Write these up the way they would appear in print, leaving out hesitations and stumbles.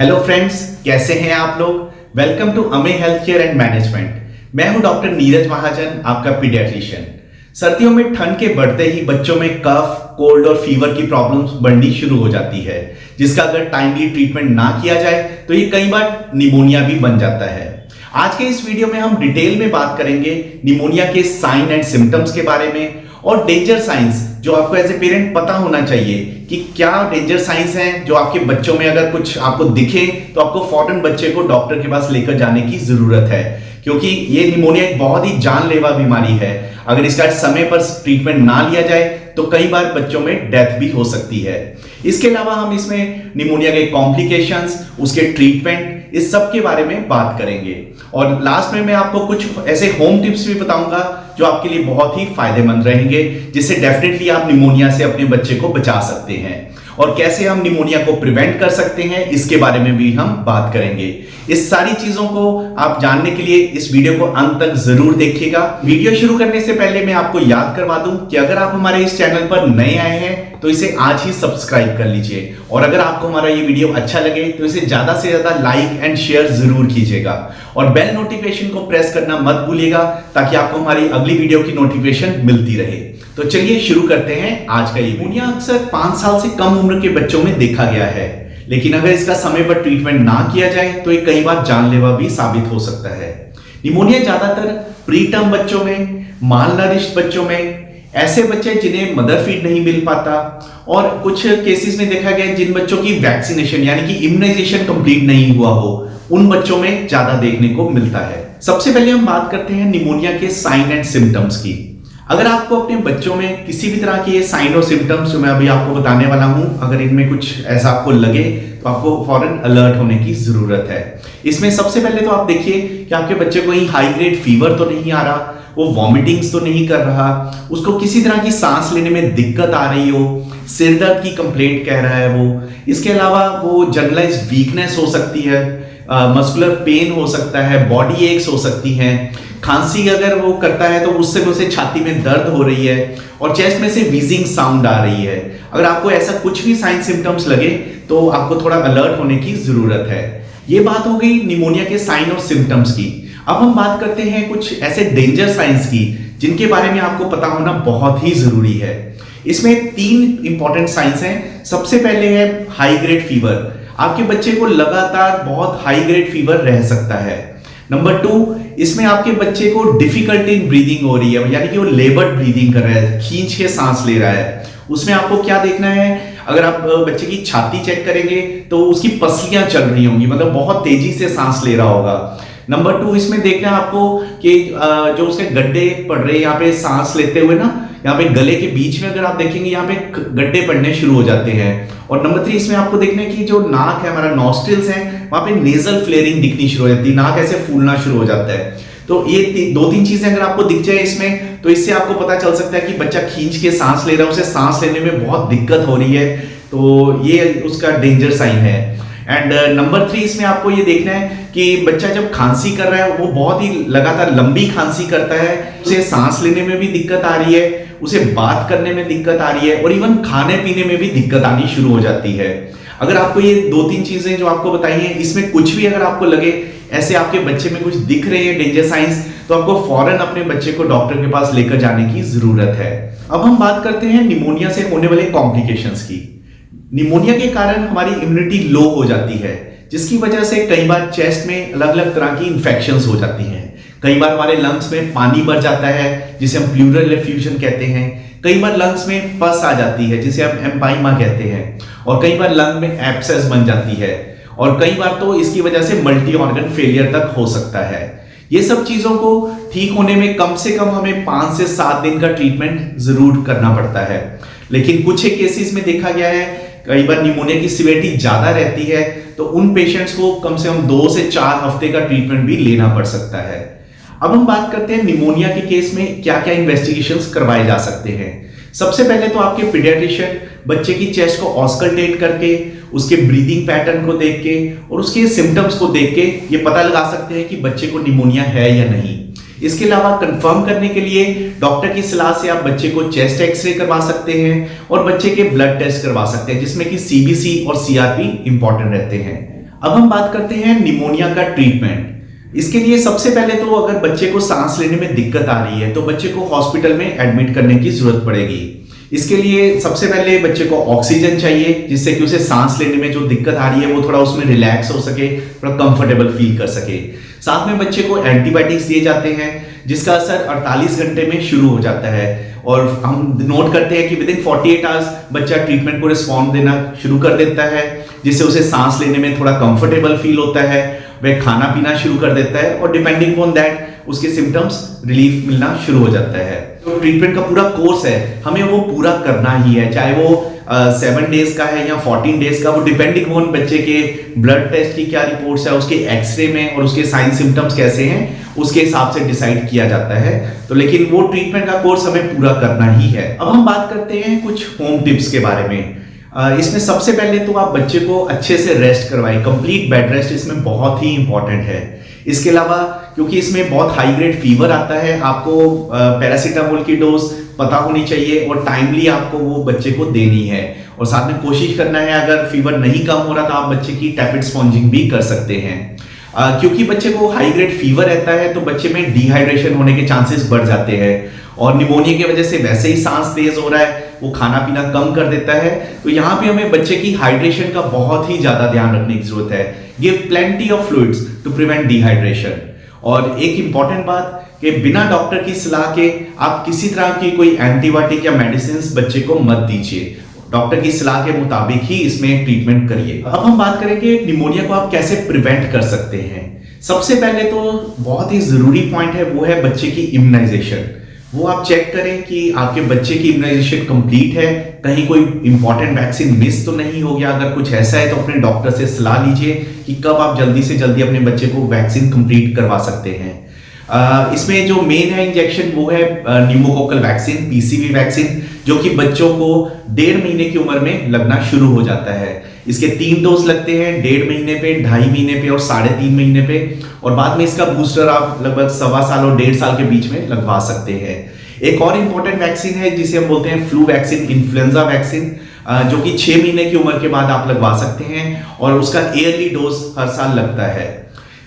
Hello friends, कैसे हैं आप लोग। वेलकम टू अमे हेल्थ केयर एंड मैनेजमेंट। मैं हूं डॉक्टर नीरज महाजन, आपका पीडियाट्रिशियन। सर्दियों में ठंड के बढ़ते ही बच्चों में कफ, कोल्ड और फीवर की प्रॉब्लम्स बढ़नी शुरू हो जाती है, जिसका अगर टाइमली ट्रीटमेंट ना किया जाए तो ये कई बार निमोनिया भी बन जाता है। आज के इस वीडियो में हम डिटेल में बात करेंगे निमोनिया के साइन एंड सिम्टम्स के बारे में और डेंजर साइंस जो आपको एज ए पेरेंट पता होना चाहिए कि क्या डेंजर साइंस हैं जो आपके बच्चों में अगर कुछ आपको दिखे तो आपको फौरन बच्चे को डॉक्टर के पास लेकर जाने की जरूरत है, क्योंकि ये निमोनिया एक बहुत ही जानलेवा बीमारी है। अगर इसका समय पर ट्रीटमेंट ना लिया जाए तो कई बार बच्चों में डेथ भी हो सकती है। इसके अलावा हम इसमें निमोनिया के कॉम्प्लिकेशंस, उसके ट्रीटमेंट, इस सब के बारे में बात करेंगे और लास्ट में मैं आपको कुछ ऐसे होम टिप्स भी बताऊंगा जो आपके लिए बहुत ही फायदेमंद रहेंगे, जिससे डेफिनेटली आप निमोनिया से अपने बच्चे को बचा सकते हैं। और कैसे हम निमोनिया को प्रिवेंट कर सकते हैं इसके बारे में भी हम बात करेंगे। इस सारी चीजों को आप जानने के लिए इस वीडियो को अंत तक जरूर देखिएगा। वीडियो शुरू करने से पहले मैं आपको याद करवा दूं कि अगर आप हमारे इस चैनल पर नए आए हैं तो इसे आज ही सब्सक्राइब कर लीजिए, और अगर आपको हमारा ये वीडियो अच्छा लगे तो इसे ज्यादा से ज्यादा लाइक एंड शेयर जरूर कीजिएगा और बेल नोटिफिकेशन को प्रेस करना मत भूलिएगा ताकि आपको हमारी अगली वीडियो की नोटिफिकेशन मिलती रहे। तो चलिए शुरू करते हैं आज का ये। निमोनिया अक्सर 5 साल से कम उम्र के बच्चों में देखा गया है, लेकिन अगर इसका समय पर ट्रीटमेंट ना किया जाए तो ये कई बार जानलेवा भी साबित हो सकता है। निमोनिया ज्यादातर प्री टर्म बच्चों में, माल नरिश्ड बच्चों में, ऐसे बच्चे जिन्हें मदर फीड नहीं मिल पाता, और कुछ केसेस में देखा गया जिन बच्चों की वैक्सीनेशन यानी कि इम्यूनाइजेशन कंप्लीट नहीं हुआ हो, उन बच्चों में ज्यादा देखने को मिलता है। सबसे पहले हम बात करते हैं निमोनिया के साइन एंड सिम्टम्स की। अगर आपको अपने बच्चों में किसी भी तरह के साइन और सिम्टम्स जो मैं अभी आपको बताने वाला हूं, अगर इनमें कुछ ऐसा आपको लगे तो आपको फौरन अलर्ट होने की जरूरत है। इसमें सबसे पहले तो आप देखिए कि आपके बच्चे को हाई ग्रेड फीवर तो नहीं आ रहा, वो वॉमिटिंग्स तो नहीं कर रहा, उसको किसी तरह की सांस लेने में दिक्कत आ रही हो, सिर दर्द की कंप्लेंट कह रहा है वो। इसके अलावा वो जनरलाइज्ड वीकनेस हो सकती है, मस्कुलर पेन हो सकता है, बॉडी एक्स हो सकती हैं, खांसी अगर वो करता है तो उससे उसे छाती में दर्द हो रही है और चेस्ट में से व्हीजिंग साउंड आ रही है। अगर आपको ऐसा कुछ भी साइन सिम्टम्स लगे तो आपको थोड़ा अलर्ट होने की जरूरत है। ये बात हो गई निमोनिया के साइन और सिम्टम्स की। अब हम बात करते हैं कुछ ऐसे डेंजर साइंस की जिनके बारे में आपको पता होना बहुत ही जरूरी है। इसमें 3 इंपॉर्टेंट साइंस हैं। सबसे पहले है हाई ग्रेड फीवर। आपके बच्चे को लगातार बहुत हाई ग्रेड फीवर रह सकता है। नंबर 2, इसमें आपके बच्चे को डिफिकल्टी इन ब्रीदिंग हो रही है, यानी कि वो लेबर्ड ब्रीदिंग कर रहा है, खींच के सांस ले रहा है। उसमें आपको क्या देखना है, अगर आप बच्चे की छाती चेक करेंगे तो उसकी पसलियां चल रही होंगी, मतलब बहुत तेजी से सांस ले रहा होगा। नंबर 2, इसमें देखना है आपको कि जो उसके गड्ढे पड़ रहे हैं यहाँ पे सांस लेते हुए ना, यहाँ पे गले के बीच में अगर आप देखेंगे यहाँ पे गड्ढे पड़ने शुरू हो जाते हैं। और नंबर 3, इसमें आपको देखना है कि जो नाक है, हमारा नॉस्ट्रिल्स है, वहां पे नेजल फ्लेयरिंग दिखनी शुरू हो जाती है, नाक ऐसे फूलना शुरू हो जाता है। तो ये 2-3 चीजें अगर आपको दिख जाए इसमें, तो इससे आपको पता चल सकता है कि बच्चा खींच के सांस ले रहा है, उसे सांस लेने में बहुत दिक्कत हो रही है, तो ये उसका डेंजर साइन है। एंड नंबर 3, इसमें आपको ये देखना है कि बच्चा जब खांसी कर रहा है वो बहुत ही लगातार लंबी खांसी करता है, उसे सांस लेने में भी दिक्कत आ रही है, उसे बात करने में दिक्कत आ रही है और इवन खाने पीने में भी दिक्कत आनी शुरू हो जाती है। अगर आपको ये 2-3 चीजें जो आपको बताई हैं, इसमें कुछ भी अगर आपको लगे ऐसे आपके बच्चे में कुछ दिख रहे हैं डेंजर साइंस, तो आपको फौरन अपने बच्चे को डॉक्टर के पास लेकर जाने की जरूरत है। अब हम बात करते हैं निमोनिया से होने वाले कॉम्प्लिकेशंस की। निमोनिया के कारण हमारी इम्यूनिटी लो हो जाती है, जिसकी वजह से कई बार चेस्ट में अलग अलग तरह की इंफेक्शंस हो जाती हैं। कई बार हमारे लंग्स में पानी भर जाता है, जिसे हम प्लूरल एफ्यूजन कहते हैं। कई बार लंग्स में पस आ जाती है, जिसे हम एम्पाइमा कहते हैं। और कई बार लंग में एब्सेस बन जाती है, और कई बार तो इसकी वजह से मल्टी ऑर्गन फेलियर तक हो सकता है। ये सब चीजों को ठीक होने में कम से कम हमें 5 से 7 दिन का ट्रीटमेंट जरूर करना पड़ता है। लेकिन कुछ एक केसेस में देखा गया है कई बार निमोनिया की सिवियरिटी ज्यादा रहती है, तो उन पेशेंट्स को कम से कम 2 से 4 हफ्ते का ट्रीटमेंट भी लेना पड़ सकता है। अब हम बात करते हैं निमोनिया के केस में क्या क्या इन्वेस्टिगेशंस करवाए जा सकते हैं। सबसे पहले तो आपके पीडियाट्रिशियन बच्चे की चेस्ट को ऑस्कल्टेट करके, उसके ब्रीदिंग पैटर्न को देख के और उसके सिम्टम्स को देख के ये पता लगा सकते हैं कि बच्चे को निमोनिया है या नहीं। इसके अलावा कंफर्म करने के लिए डॉक्टर की सलाह से आप बच्चे को चेस्ट एक्सरे करवा सकते हैं और बच्चे के ब्लड टेस्ट करवा सकते हैं, जिसमें कि सीबीसी और सीआरपी इंपॉर्टेंट रहते हैं। अब हम बात करते हैं निमोनिया का ट्रीटमेंट। इसके लिए सबसे पहले तो अगर बच्चे को सांस लेने में दिक्कत आ रही है तो बच्चे को हॉस्पिटल में एडमिट करने की जरूरत पड़ेगी। इसके लिए सबसे पहले बच्चे को ऑक्सीजन चाहिए, जिससे कि उसे सांस लेने में जो दिक्कत आ रही है वो थोड़ा उसमें रिलैक्स हो सके, थोड़ा कंफर्टेबल फील कर सके। साथ में बच्चे को एंटीबायोटिक्स दिए जाते हैं जिसका असर 48 घंटे में शुरू हो जाता है, और हम नोट करते हैं कि विद इन 48 आवर्स बच्चा ट्रीटमेंट को रिस्पॉन्ड देना शुरू कर देता है, जिससे उसे सांस लेने में थोड़ा कंफर्टेबल फील होता है, वह खाना पीना शुरू कर देता है और डिपेंडिंग ऑन दैट उसके सिम्टम्स रिलीफ मिलना शुरू हो जाता है। तो ट्रीटमेंट का पूरा कोर्स है, हमें वो पूरा करना ही है, चाहे वो 7 डेज का है या 14 डेज का, वो डिपेंडिंग ऑन बच्चे के ब्लड टेस्ट की क्या रिपोर्ट्स है, उसके एक्सरे में और उसके साइन सिम्टम्स कैसे हैं उसके हिसाब से डिसाइड किया जाता है। तो लेकिन वो ट्रीटमेंट का कोर्स हमें पूरा करना ही है। अब हम बात करते हैं कुछ होम टिप्स के बारे में। इसमें सबसे पहले तो आप बच्चे को अच्छे से रेस्ट करवाएं, कंप्लीट बेड रेस्ट इसमें बहुत ही इंपॉर्टेंट है। इसके अलावा क्योंकि इसमें बहुत हाई ग्रेड फीवर आता है, आपको पैरासीटामोल की डोज पता होनी चाहिए और टाइमली आपको वो बच्चे को देनी है, और साथ में कोशिश करना है अगर फीवर नहीं कम हो रहा तो आप बच्चे की टैपिड स्पॉन्जिंग भी कर सकते हैं। क्योंकि बच्चे को हाई ग्रेड फीवर रहता है तो बच्चे में डिहाइड्रेशन होने के चांसेस बढ़ जाते हैं, और निमोनिया की वजह से वैसे ही सांस तेज हो रहा है, वो खाना पीना कम कर देता है। तो यहाँ पे हमें बच्चे की हाइड्रेशन का बहुत ही ज्यादा ध्यान रखने की जरूरत है। Give plenty of fluids to prevent dehydration. और एक इंपॉर्टेंट बात कि बिना डॉक्टर की सलाह के आप किसी तरह की कोई एंटीबायोटिक या मेडिसिन बच्चे को मत दीजिए, डॉक्टर की सलाह के मुताबिक ही इसमें ट्रीटमेंट करिए। अब हम बात करेंगे निमोनिया को आप कैसे प्रिवेंट कर सकते हैं। सबसे पहले तो बहुत ही जरूरी पॉइंट है वो है बच्चे की इम्यूनाइजेशन। वो आप चेक करें कि आपके बच्चे की इम्यूनाइजेशन कंप्लीट है, कहीं कोई इंपॉर्टेंट वैक्सीन मिस तो नहीं हो गया। अगर कुछ ऐसा है तो अपने डॉक्टर से सलाह लीजिए कि कब आप जल्दी से जल्दी अपने बच्चे को वैक्सीन कंप्लीट करवा सकते हैं। इसमें जो मेन है इंजेक्शन वो है न्यूमोकोकल वैक्सीन, पीसीवी वैक्सीन, जो कि बच्चों को 1.5 महीने की उम्र में लगना शुरू हो जाता है। इसके 3 डोज लगते हैं, 1.5 महीने पे, 2.5 महीने पे और 3.5 महीने पे, और बाद में इसका बूस्टर आप लगभग 1.25 साल और 1.5 साल के बीच में लगवा सकते हैं। एक और इंपॉर्टेंट वैक्सीन है जिसे हम बोलते हैं फ्लू वैक्सीन, इन्फ्लुएंजा वैक्सीन, जो कि 6 महीने की उम्र के बाद आप लगवा सकते हैं, और उसका ईयरली डोज हर साल लगता है।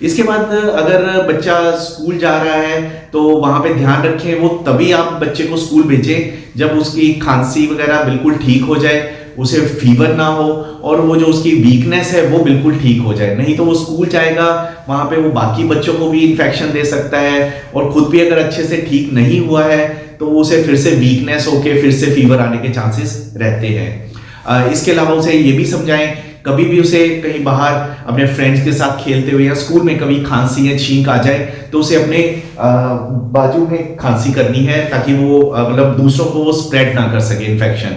इसके बाद अगर बच्चा स्कूल जा रहा है तो वहां पे ध्यान रखें, वो तभी आप बच्चे को स्कूल भेजें जब उसकी खांसी वगैरह बिल्कुल ठीक हो जाए, उसे फीवर ना हो और वो जो उसकी वीकनेस है वो बिल्कुल ठीक हो जाए। नहीं तो वो स्कूल जाएगा, वहां पे वो बाकी बच्चों को भी इन्फेक्शन दे सकता है, और खुद भी अगर अच्छे से ठीक नहीं हुआ है तो उसे फिर से वीकनेस होके फिर से फीवर आने के चांसेस रहते हैं। इसके अलावा उसे ये भी समझाएं, कभी भी उसे कहीं बाहर अपने फ्रेंड्स के साथ खेलते हुए या स्कूल में कभी खांसी या छींक आ जाए तो उसे अपने बाजू में खांसी करनी है, ताकि वो मतलब दूसरों को वो स्प्रेड ना कर सके इन्फेक्शन।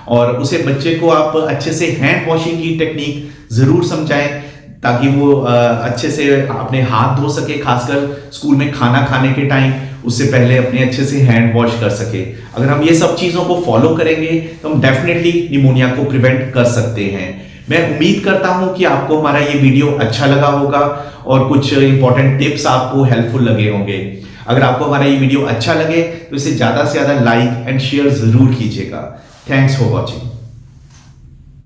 और उसे बच्चे को आप अच्छे से हैंड वॉशिंग की टेक्निक जरूर समझाएं, ताकि वो अच्छे से अपने हाथ धो सके, खासकर स्कूल में खाना खाने के टाइम उससे पहले अपने अच्छे से हैंड वॉश कर सके। अगर हम ये सब चीजों को फॉलो करेंगे तो हम डेफिनेटली निमोनिया को प्रिवेंट कर सकते हैं। मैं उम्मीद करता हूं कि आपको हमारा ये वीडियो अच्छा लगा होगा और कुछ इंपॉर्टेंट टिप्स आपको हेल्पफुल लगे होंगे। अगर आपको हमारा ये वीडियो अच्छा लगे तो इसे ज्यादा से ज्यादा लाइक एंड शेयर जरूर कीजिएगा। Thanks for watching.